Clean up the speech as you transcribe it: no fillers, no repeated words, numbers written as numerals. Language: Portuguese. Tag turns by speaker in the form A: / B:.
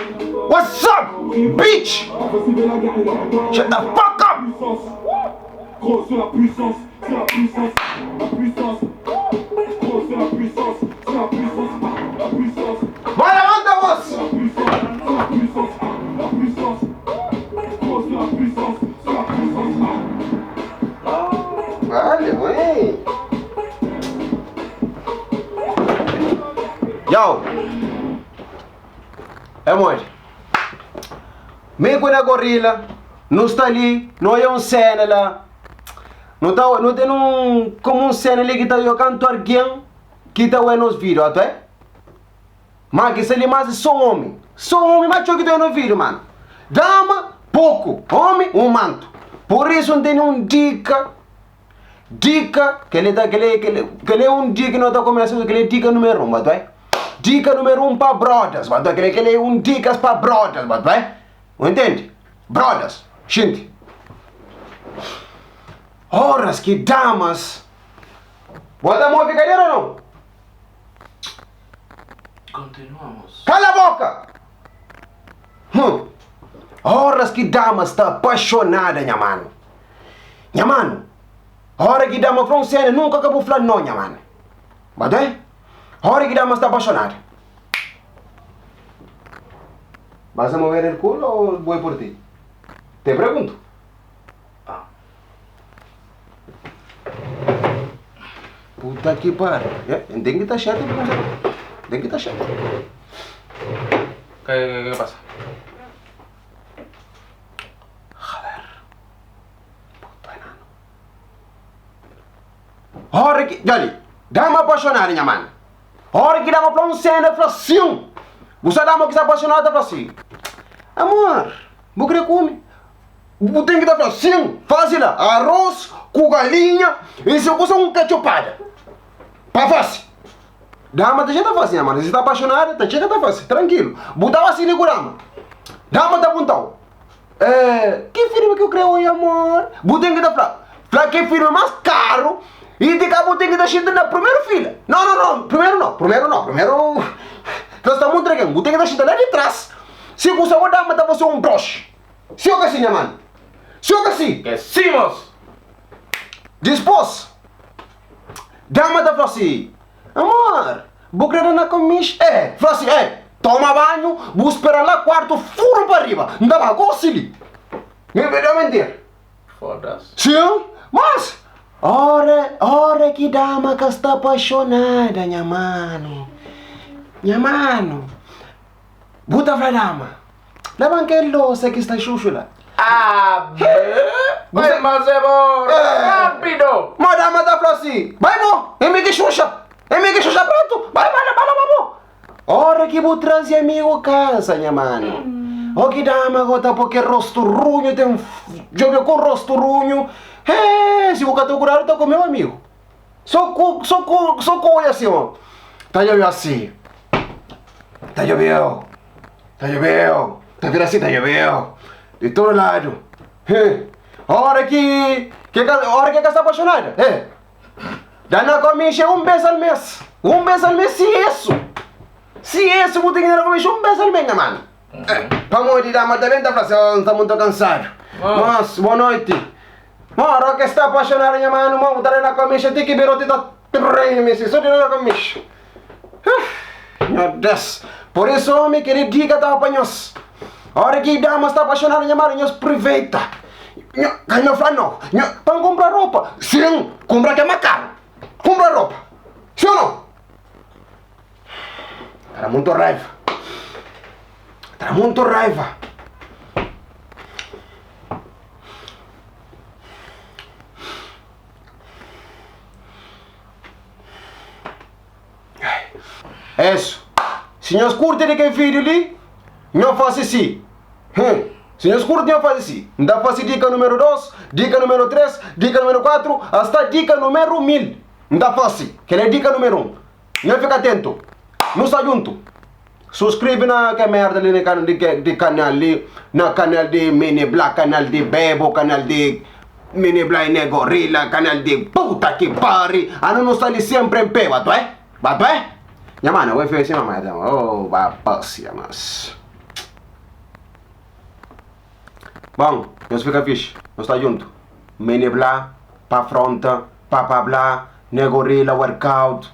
A: What's up, bitch? Shut the fuck up!
B: Gros, c'est la puissance, c'est la puissance, la puissance. Gros, c'est la puissance, c'est la puissance, la puissance.
A: Vai, levanta, moço!
B: La puissance, c'est la puissance, la puissance. Gros, c'est la puissance, c'est la puissance.
A: Vale, ué. Yo! É onde? Mico na gorila, não está ali, não é cena lá. Não tem como cena ali que está eu canto alguém que está nos vídeos, até? Mas que se ele mais só homem, mas eu que está no vídeo, mano. Dama, pouco, homem, manto. Por isso não tem dica, que ele é dica que não está começando, que ele é dica número 1, até? Dica número 1 para brothers, até? Que ele é dicas para brothers, até? Entende? Brothers, gente. Horas que damas. Bota a mão ficadeira ou não?
C: Continuamos.
A: Cala a boca! Horas que damas está apaixonada, minha mano. Minha mano. Hora que dama francesa nunca acabou falando não, minha mano. Bate? Hora que damas está apaixonada. ¿Vas a mover el culo o voy por ti? Te pregunto. Puta que pariu. Tem que estar chato, tem que estar chato.
C: ¿Qué pasa?
A: Joder. Puto enano. Hora que... Dali, dama apaixonada, minha mano. Hora que dama pra um cena, fala assim. Você dama que está apaixonada, fala assim. Amor, vou querer comer. Vou ter que dar assim, faz lá, arroz com galinha e se eu gosto cachupada. Pra face. Dama tá jeito fácil, mano. Se tá apaixonada, tá jeito fácil, tranquilo. Botava assim no grama. Dama tá apontado. Que filme que eu creio hoje, amor? Botei que dar falar que filme mais caro e de cabo tem que dar gente na primeira fila. Não. Primeiro. Nós estamos entregando. Botei que dar gente lá de trás. Se eu gostar, dama tá você um broche. Se eu que assim, mano. Se eu que assim.
C: ¡Que decimos!
A: Dispôs. Dama tá falando assim. Amor, vou querer na comicha. Fala assim, toma banho, vou esperar lá quarto, furo para arriba. Não dá pra gostar. Me vai mentir.
C: Foda-se.
A: Sim, mas... Ora que dama que está apaixonada, minha mano. Buta pra dama. Leva aquele louça que está chuchu lá.
C: ¡Vai más de rápido!
A: Mas dama tá falando assim. Vai, bom, é me que xuxa prato. Vai. Ora que vou trazer amigo casa, minha mano. O que dama gota porque rosto runho tem jogo com rosto runho. Se vou catar curar, tô com meu amigo. Só coisa assim, ó. Tá chovendo assim. Tá chovendo. Tá vendo assim, tá chovendo. De todo lado. Hora que está apaixonada. Dá na comicha vez ao mês. Se isso, vou ter que ir na comicha vez ao mês, mano. Pra morrer de dama também tá falando, está muito cansado. Mas, boa noite. Hora que está apaixonada, minha mano, vou dar na comicha, tem que ver o tita treme, só de na comicha. Meu Deus. Por isso, homem, queria dica da apanhos. Hora que dama está apaixonada, minha mano, aproveita. Não fala não. Para comprar roupa. Sim, comprar que é mais caro. Comprar roupa. Sim ou não? Era muito raiva. Isso. Senhores, curtem aquele vídeo ali. Não faça assim. Senhores, curtem, não faça assim. Não dá para fazer dica número 2, dica número 3, dica número 4, até dica número 1000. Não dá fácil. Que é dica número 1. Não fica atento. Não está junto. Subscreve na que merda ali no canal de canal ali, no canal de Mini Black, canal de Bebo, canal de Mini Black e Gorilla, canal de puta que pare. Não está ali sempre em pé, bato, Minha mano, eu vou fazer uma merda. Oh, vai passear, mas... Bom, nós fica fixe. Nós está junto. Mene blá, para fronta, para blá, negorila, workout.